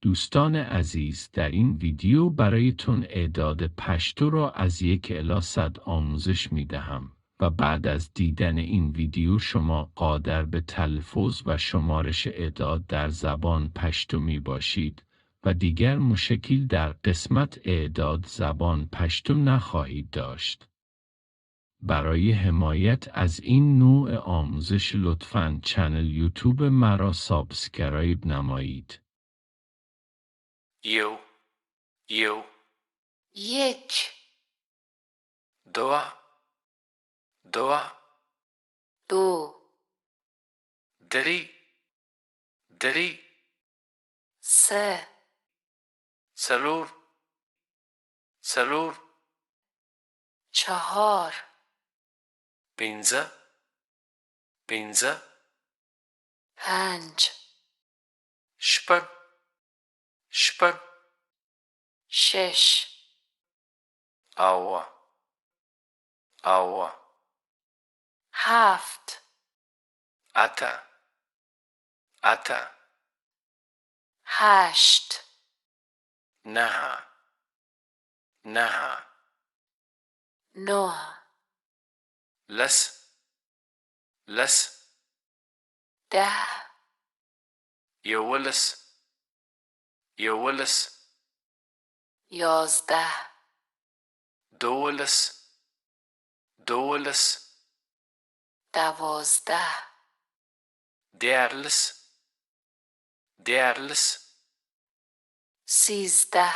دوستان عزیز، در این ویدیو برایتون اعداد پشتو را از 1 الی 100 آموزش می دهم و بعد از دیدن این ویدیو شما قادر به تلفظ و شمارش اعداد در زبان پشتو می باشید و دیگر مشکل در قسمت اعداد زبان پشتو نخواهید داشت. برای حمایت از این نوع آموزش لطفاً کانال یوتیوب مرا سابسکرایب نمایید. یو 1 2 2 3 3 4 4 5 5 6 6 7 7 8 8 9 9 لس 10 یولس 11 دولس 12 دیرلس 13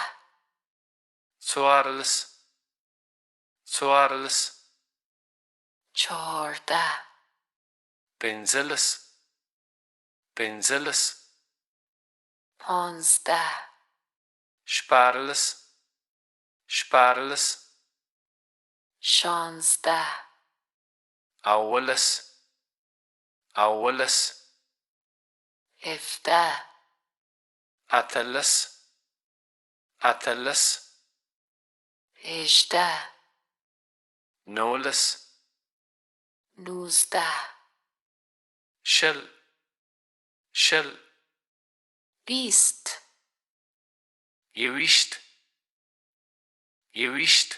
چوارلس 14 پنزلس 15 شپارلس 16 اولس 17 اتلس 18 نولس 19 شل 20 یویشت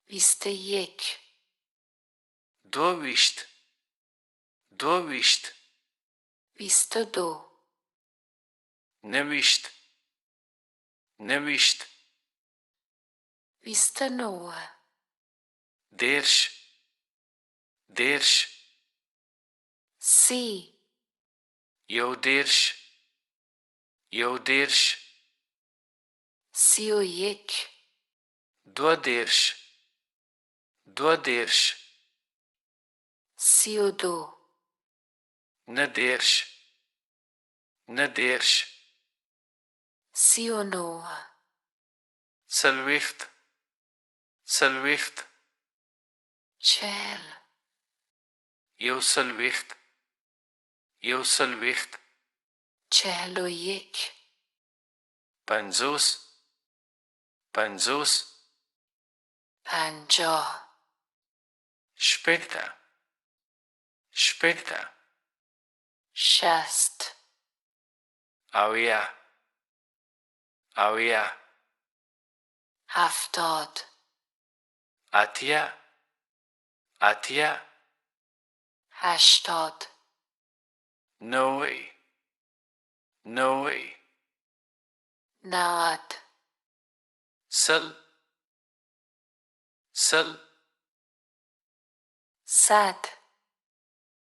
21 دویشت 22 نویشت 29 درش 30 یو درش 31 دو درش 32 نه درش 39 سلویخت 40 یو سلویخت 41 پنزوس 50 شپیته 60 اویا 70 اتیا 80 90 90 سل 100